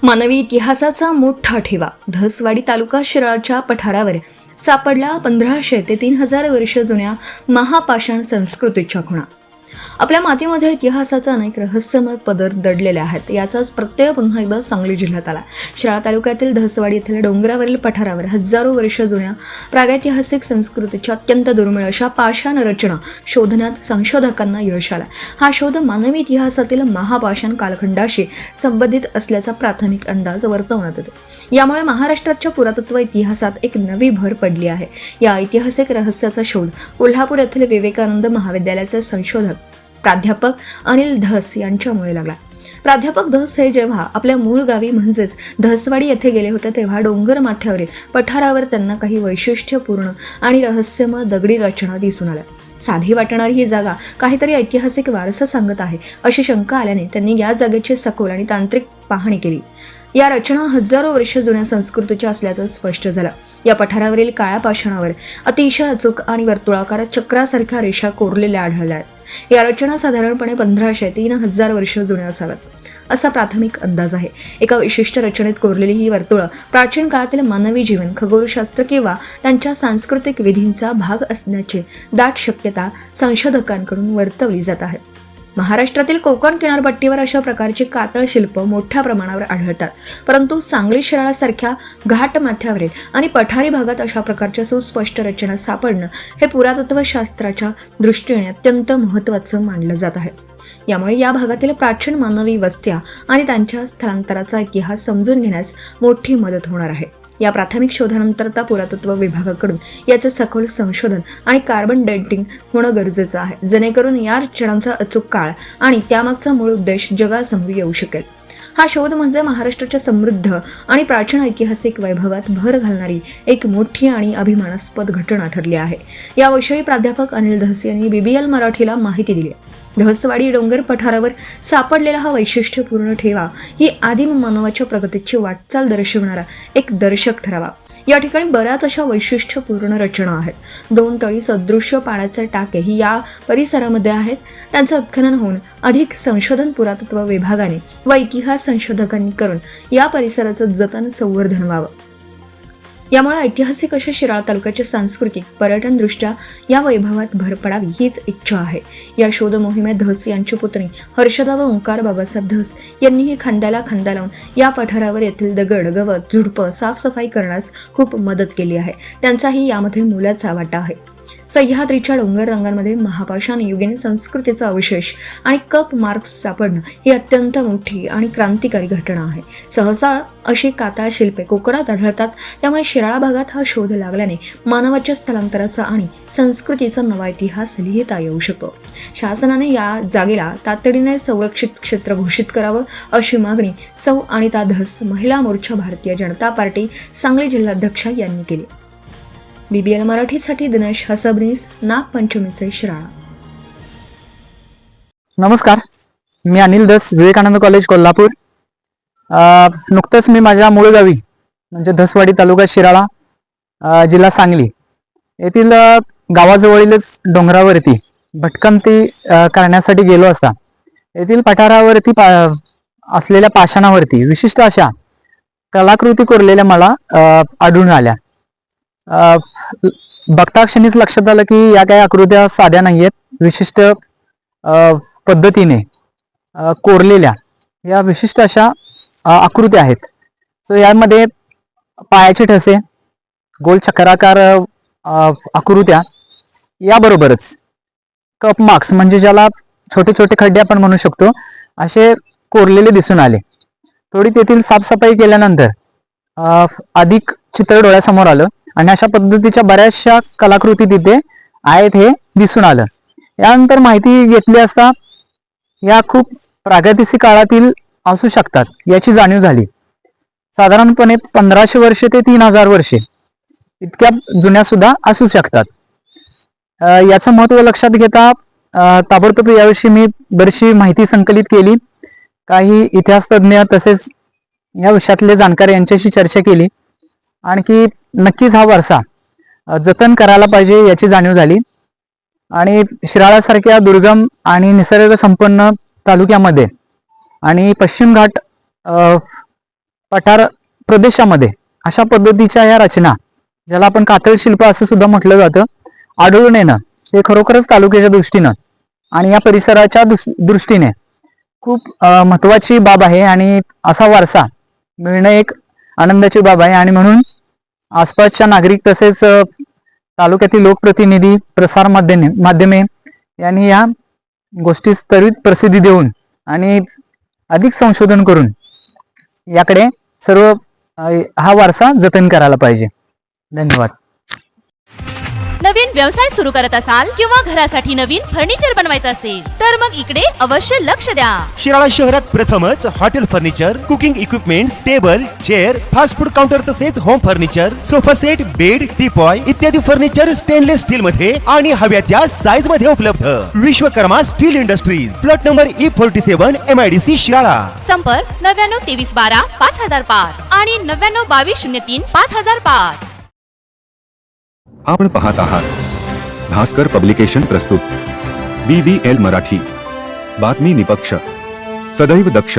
मानवी इतिहासाचा मोठा ठेवा धसवाडी तालुका शिराळच्या पठारावर सापडला 1500 ते 3000 वर्ष जुन्या महापाषाण संस्कृतीच्या खुणा। आपल्या मातीमध्ये इतिहासाचा अनेक रहस्यमय पदर दडलेले आहेत। याचाच प्रत्यय पुन्हा एकदा सांगली जिल्ह्यात आला। शिराळा तालुक्यातील धसवाडी येथील डोंगरावरील पठारावर हजारो वर्ष जुन्या प्रागैतिहासिक संस्कृतीच्या अत्यंत दुर्मिळ अशा पाषाण रचना शोधण्यात संशोधकांना यश आलं। हा शोध मानवी इतिहासातील महापाषाण कालखंडाशी संबंधित असल्याचा प्राथमिक अंदाज वर्तवण्यात येतो। यामुळे महाराष्ट्राच्या पुरातत्व इतिहासात एक नवी भर पडली आहे। या ऐतिहासिक रहस्याचा शोध कोल्हापूर येथील विवेकानंद महाविद्यालयाचे संशोधक प्राध्यापक अनिल धस यांच्यामुळे लागला। प्राध्यापक धस हे जेव्हा आपल्या मूळ गावी म्हणजेच धसवाडी येथे गेले होते तेव्हा डोंगर माथ्यावरील पठारावर त्यांना काही वैशिष्ट्यपूर्ण आणि रहस्यमय दगडी रचना दिसून आल्या। साधी वाटणारी ही जागा काहीतरी ऐतिहासिक वारसा सांगत आहे अशी शंका आल्याने त्यांनी या जागेची सखोल आणि तांत्रिक पाहणी केली। या रचना हजारो वर्ष जुन्या संस्कृतीच्या असल्याचं स्पष्ट झालं। या पठारावरील काळ्या पाषाणावर अतिशय अचूक आणि वर्तुळाकार चक्रासारख्या रेषा कोरलेल्या आढळल्या आहेत। या रचना साधारणपणे 1500 ते 3000 वर्ष जुन्या असाव्यात असा प्राथमिक अंदाज आहे। एका विशिष्ट रचनेत कोरलेली ही वर्तुळं प्राचीन काळातील मानवी जीवन, खगोलशास्त्र किंवा त्यांच्या सांस्कृतिक विधींचा भाग असण्याची दाट शक्यता संशोधकांकडून वर्तवली जात आहे। महाराष्ट्रातील कोकण किनारपट्टीवर अशा प्रकारची कातळ शिल्प मोठ्या प्रमाणावर आढळतात, परंतु सांगली शिराळासारख्या घाट माथ्यावरील आणि पठारी भागात अशा प्रकारच्या सुस्पष्ट रचना सापडणं हे पुरातत्वशास्त्राच्या दृष्टीने अत्यंत महत्त्वाचं मानलं जात आहे। यामुळे या भागातील प्राचीन मानवी वस्त्या आणि त्यांच्या स्थलांतराचा इतिहास समजून घेण्यास मोठी मदत होणार आहे। या प्राथमिक शोधानंतर आता पुरातत्व विभागाकडून याचे सखोल संशोधन आणि कार्बन डेटिंग होणं गरजेचं आहे, जेणेकरून या रचनांचा अचूक काळ आणि त्यामागचा मूळ उद्देश जगासमोर येऊ शकेल। हा शोध म्हणजे महाराष्ट्राच्या समृद्ध आणि प्राचीन ऐतिहासिक वैभवात भर घालणारी एक मोठी आणि अभिमानास्पद घटना ठरली आहे। याविषयी प्राध्यापक अनिल धस यांनी BBL मराठीला माहिती दिली। धसवाडी डोंगर पठारावर सापडलेला हा वैशिष्ट्यपूर्ण ठेवा ही आदिम मानवाच्या प्रगतीची वाटचाल दर्शवणारा एक दर्शक ठरावा। या ठिकाणी बऱ्याच अशा वैशिष्ट्यपूर्ण रचना आहेत। 2 तळी सदृश्य पाण्याचे टाके ही या परिसरामध्ये आहेत। त्यांचं उत्खनन होऊन अधिक संशोधन पुरातत्व विभागाने व इतिहास संशोधकांनी करून या परिसराचं जतन संवर्धन व्हावं। यामुळे ऐतिहासिक अशा शिराळा तालुक्याच्या सांस्कृतिक पर्यटन दृष्ट्या या वैभवात भर पडावी हीच इच्छा आहे। या शोध मोहिमेत धस यांची पुतणी हर्षदा व ओंकार बाबासाहेब धस यांनीही खांद्याला खांदा लावून या पठारावर येथील दगड, गवत, झुडपं साफसफाई करण्यास खूप मदत केली आहे। त्यांचाही यामध्ये मोलाचा वाटा आहे। सह्याद्रीच्या डोंगर रांगांमध्ये महापाषाण युगीन संस्कृतीचा अवशेष आणि कप मार्क्स सापडणं ही अत्यंत मोठी आणि क्रांतिकारी घटना आहे। सहसा अशी कातळ शिल्पे कोकणात आढळतात, त्यामुळे शिराळा भागात हा शोध लागल्याने मानवाच्या स्थलांतराचा आणि संस्कृतीचा नवा इतिहास लिहिता येऊ शकतो। शासनाने या जागेला तातडीने संरक्षित क्षेत्र घोषित करावं अशी मागणी सौ अनिता धस महिला मोर्चा भारतीय जनता पार्टी सांगली जिल्हाध्यक्षा यांनी केली। BBL मराठीसाठी दिनेश हसबनीस, नागपंचमीचे शिराळा। नमस्कार, मी अनिल धस, विवेकानंद कॉलेज कोल्हापूर। नुकतंच मी माझ्या मूळ गावी म्हणजे धसवाडी तालुका शिराळा जिल्हा सांगली येथील गावाजवळीलच डोंगरावरती भटकंती करण्यासाठी गेलो असता येथील पठारावरती असलेल्या पाषाणावरती विशिष्ट अशा कलाकृती कोरलेल्या मला आढळून आल्या। बघता क्षणीच लक्षात आलं की या काही आकृत्या साध्या नाहीयेत, विशिष्ट पद्धतीने कोरलेल्या या विशिष्ट अशा आकृत्या आहेत। सो यामध्ये पायाचे ठसे, गोल चक्राकार आकृत्या याबरोबरच कप मार्क्स म्हणजे ज्याला छोटे छोटे खड्डे आपण म्हणू शकतो असे कोरलेले दिसून आले। थोडी तेथील साफसफाई केल्यानंतर अधिक चित्र डोळ्यासमोर आलं आणि अशा पद्धतीच्या बऱ्याचशा कलाकृती तिथे आहेत हे दिसून आलं। यानंतर माहिती घेतली असता या खूप प्रागैतिहासिक काळातील असू शकतात याची जाणीव झाली। साधारणपणे 1500 वर्षे ते 3000 वर्षे इतक्या जुन्या सुद्धा असू शकतात। याचं महत्त्व लक्षात घेता ताबडतोब याविषयी मी बरीचशी माहिती संकलित केली। काही इतिहास तज्ञ तसेच या विषयातले जाणकार यांच्याशी चर्चा केली। आणखी नक्कीच हा वारसा जतन करायला पाहिजे याची जाणीव झाली आणि शिराळासारख्या दुर्गम आणि निसर्ग संपन्न तालुक्यामध्ये आणि पश्चिम घाट पठार प्रदेशामध्ये अशा पद्धतीच्या या रचना, ज्याला आपण कातळ शिल्प असं सुद्धा म्हटलं जातं, आढळून येणं हे खरोखरच तालुक्याच्या दृष्टीनं आणि या परिसराच्या दृष्टीने खूप महत्वाची बाब आहे आणि असा वारसा मिळणं एक आनंदाची बाब आहे. आणि म्हणून आसपासच्या नागरिक तसेच तालुक्यातील लोकप्रतिनिधी, प्रसार माध्यमे यांनी या गोष्टीस त्वरित प्रसिद्धी देऊन आणि अधिक संशोधन करून याकडे सर्व हा वारसा जतन करायला पाहिजे. धन्यवाद. नवीन व्यवसाय सुरू करत असाल किंवा घरासाठी नवीन फर्निचर बनवायचं असेल तर मग इकडे अवश्य लक्ष द्या. शिराळा शहरात प्रथमच hotel furniture, cooking equipments, table, chair, fast food counter तसेच home furniture, sofa set, bed, teapoy इत्यादी फर्निचर स्टेनलेस स्टील मध्ये आणि हव्या त्या साईज मध्ये उपलब्ध. Vishwakarma steel industries, plot number E47, MIDC Shirala. संपर्क 99 23 12 5005 आणि 99 22 03 5005. आपण पाहत आहात भास्कर पब्लिकेशन प्रस्तुत BBL मराठी, बातमी निपक्ष, सदैव दक्ष.